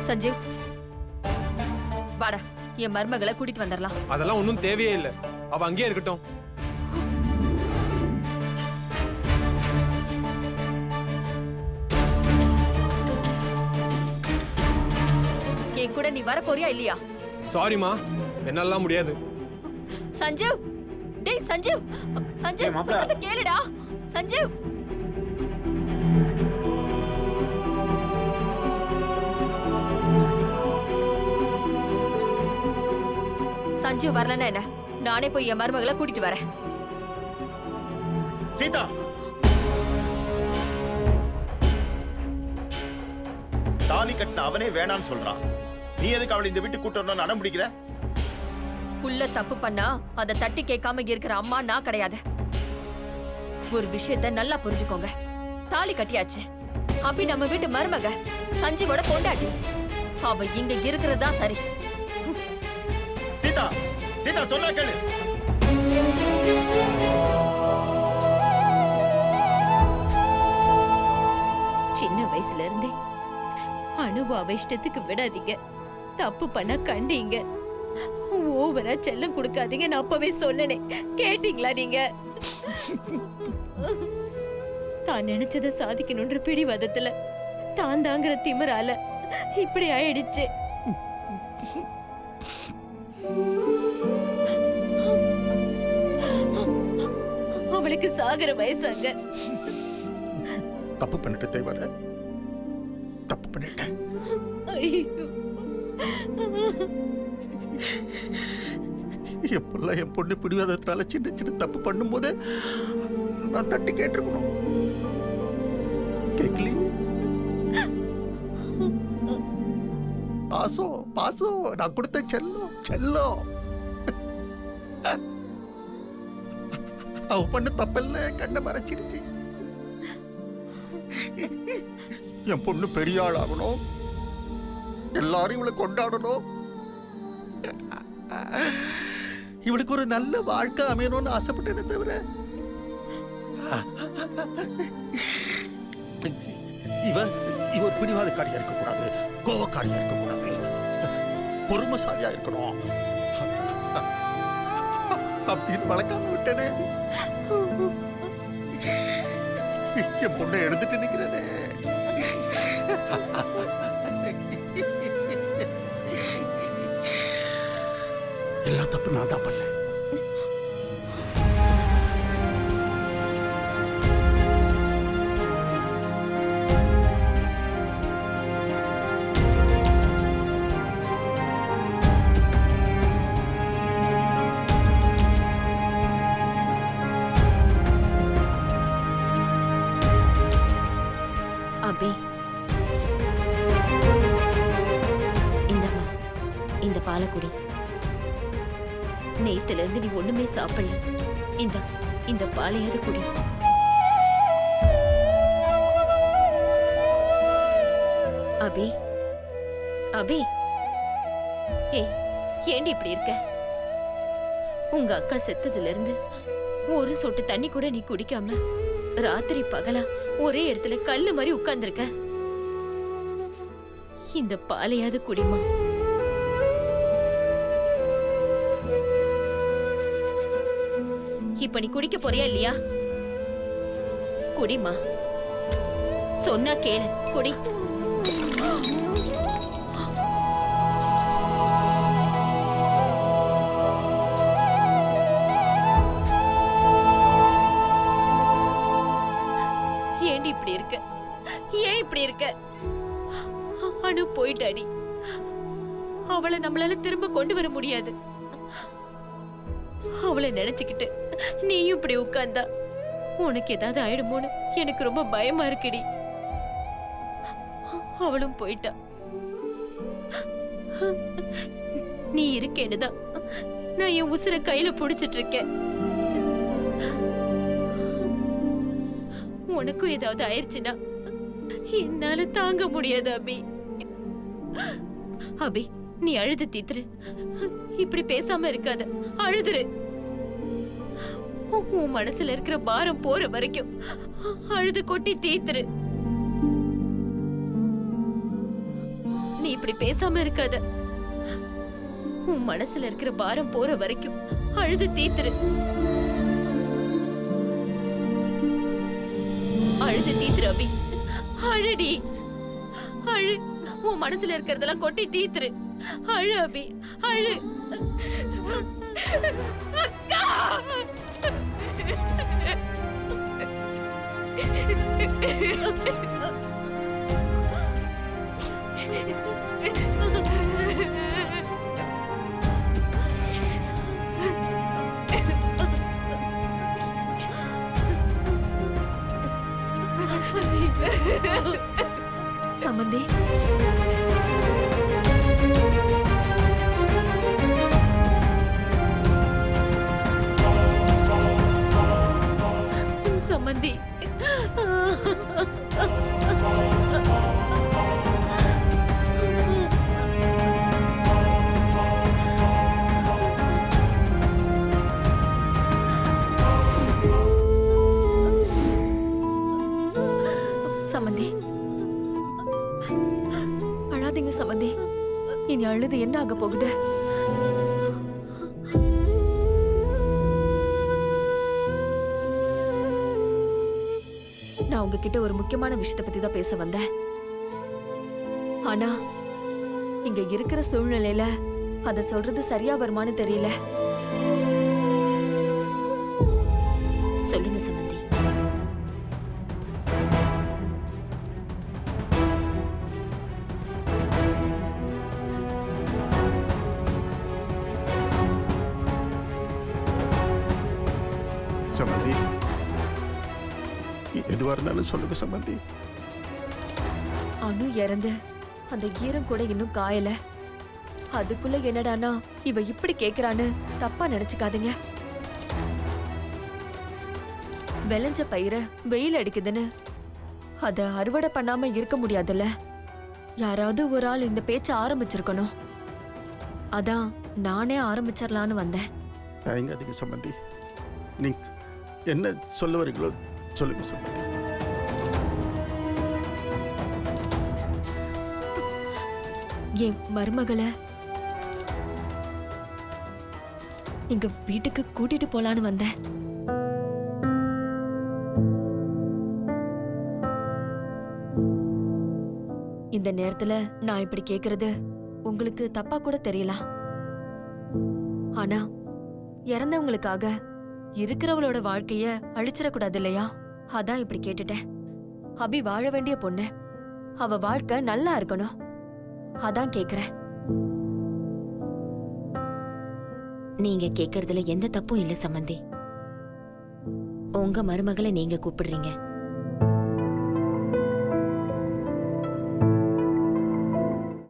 சஞ்சீவ் வாடா, என் மருமகளை கூட்டிட்டு வந்துடலாம். அதெல்லாம் ஒன்றும் தேவையே இல்லை, அவ அங்கேயே இருக்கட்டும். என் கூட நீ வர போறியா இல்லையா? சாரிமா, என்னாலாம் முடியாது. சஞ்சீவ், டேய் சஞ்சீவ், சஞ்சீவ் சொல்றத கேளுடா. சஞ்சீவ், சஞ்சீவ் வரலன்னா என்ன, நானே போய் என் மருமகளை கூட்டிட்டு வரேன். சீதா, தாலி கட்டின அவனே வேணான்னு சொல்றான், நீ எதுக்கு அவளை இந்த வீட்டுக்கு கூட்டு வரணும்னு அடம் பிடிக்கிற? புள்ள தப்பு பண்ணா அதை தட்டி கேட்காம இருக்கிற அம்மா நான் கிடையாது. ஒரு விஷயத்த நல்லா புரிஞ்சுக்கோங்க, தாலி கட்டியாச்சு. அப்படி நம்ம வீட்டு மருமக சஞ்சீவோட பொண்டாட்டி, அவ இங்க இருக்கிறதா சரி. சீதா, சீதா சொன்னா கேளு. சின்ன வயசுல இருந்தே அனுபவ இஷ்டத்துக்கு விடாதீங்க, தப்பு பண்ண கண்டீங்க, ஓவரா செல்லம் கொடுக்காதீங்க. நான் அப்பவே சொன்னனே, கேட்டீங்களா நீங்க? தான் நினைச்சதை சாதிக்கணும்ன்ற பிடிவாதத்துல தான் தாங்கிற திமிரால இப்படி ஆயிடுச்சு. அவளுக்கு சாகர வயசாங்க. தப்பு பண்ணிட்டு தேவர, தப்பு பண்ணிட்டேன். எப்பெல்லாம் என் பொண்ணு பிடிவாதத்தினால சின்ன சின்ன தப்பு பண்ணும் போது நான் தட்டி கேட்டிருக்கணும், கேட்கலையே. பாசம் பாசம், நான் கொடுத்த செல்லம் செல்லம். அவ பண்ண தப்பல்ல கண்ணை மறைச்சிருச்சு. என் பொண்ணு பெரிய ஆள் ஆகணும், எல்லாரும் இவளை கொண்டாடணும், இவளுக்கு ஒரு நல்ல வாழ்க்கை அமையணும்னு ஆசைப்பட்டேனே தவிர இவ ஒரு பிடிவாதக்காரியா இருக்கக்கூடாது, கோவக்காரியா இருக்கக்கூடாது, பொறுமைசாலியா இருக்கணும் அப்படின்னு வளர்க்காம விட்டனே. என் பொண்ணை எடுத்துட்டு நிக்கிறேனே. எல்லா தப்பு நான் தான் பண்ணேன். அபி, இந்தம்மா, இந்த பாலக்குடி. நேத்துல இருந்து நீ ஒண்ணுமே சாப்பிடல, இந்த பாலையாவது குடி. அபி, அபி, ஏய், ஏண்டி இப்படி இருக்க? உங்க அக்கா செத்ததுல இருந்து ஒரு சொட்டு தண்ணி கூட நீ குடிக்காம ராத்திரி பகலா ஒரே இடத்துல கல்லு மாதிரி உட்கார்ந்திருக்க. இந்த பாலையாவது குடிமா. இப்ப நீ குடிக்க போறியா இல்லையா? குடிமா, சொன்னா கேளு, குடி. ஏண்டி இப்படி இருக்க? ஏன் இப்படி இருக்க? அனு போயிட்டாடி, அவளை நம்மளால திரும்ப கொண்டு வர முடியாது. அவளை நினைச்சுக்கிட்டு நீயும் இப்படி உட்கார்ந்தா உனக்கு ஏதாவது ஆயிடுமோன்னு எனக்கு ரொம்ப பயமா இருக்குடி. அவளும் போயிட்டா. நீ இருக்கேன்னுதான் நான் என் உசுரை கையில புடிச்சிட்டு இருக்கேன். உனக்கும் ஏதாவது ஆயிடுச்சுன்னா என்னால தாங்க முடியாது அபி. அபி, நீ அழுது தீத்துரு. இப்படி பேசாம இருக்காத, அழுதுரு. உன் மனசுல இருக்கிற பாரம் போற வரைக்கும் அழுது கொட்டி தீத்துரு. நீ இப்படி பேசாம இருக்காத. உன் மனசுல இருக்கிற பாரம் போற வரைக்கும் அழுது தீத்துரு. அழுது தீத்துரு அபி. அழுடி, அழு. உன் மனசுல இருக்கிறதெல்லாம் கொட்டி தீத்துரு. அழு அபி, அழு. சம்பந்தி, சம்பந்தி, சம்பந்தி, அழாதீங்க சம்பந்தி. இனி அழுது என்ன ஆக போகுது? நான் உங்ககிட்ட ஒரு முக்கியமான விஷயத்தை பத்தி தான் பேச வந்தேன். ஆனா இங்க இருக்கிற சூழ்நிலையில அத சொல்றது சரியா வருமானு தெரியல. சொல்லுங்க சம்பந்தி. சம்பந்தி, எதுவா இருந்தாலும் சொல்லுங்க சம்பந்தி. அணு இறந்து அந்த ஈரம் கூட இன்னும் காயல. அதுக்குள்ள என்னடானா இவ இப்படி கேக்குறான்னு தப்பா நினைச்சுக்காதீங்க. விளைஞ்ச பயிர வெயில் அடிக்குதுன்னு அத அறுவடை பண்ணாம இருக்க முடியாதுல்ல. யாராவது ஒரு ஆள் இந்த பேச்ச ஆரம்பிச்சிருக்கணும். அதான் நானே ஆரம்பிச்சிடலான்னு வந்தேன். தயங்காதீங்க சம்பந்தி. நீங்க என்ன சொல்ல வரீங்களோ சொல்லுங்க சம்பந்தி. என் மருமகளை எங்க வீட்டுக்கு கூட்டிட்டு போலான்னு வந்தேன். இந்த நேரத்துல நான் இப்படி கேக்குறது உங்களுக்கு தப்பா கூட தெரியலாம். ஆனா இறந்தவங்களுக்காக இருக்கிறவளோட வாழ்க்கைய அழிச்சிடக்கூடாது இல்லையா? அதான் இப்படி கேட்டுட்டேன். அபி வாழ வேண்டிய பொண்ணு, அவ வாழ்க்கை நல்லா இருக்கணும். அதான் கேக்குறேன். நீங்க கேக்குறதுல எந்த தப்பும் இல்ல சம்பந்தி. உங்க மருமகளை நீங்க கூப்பிடுறீங்க.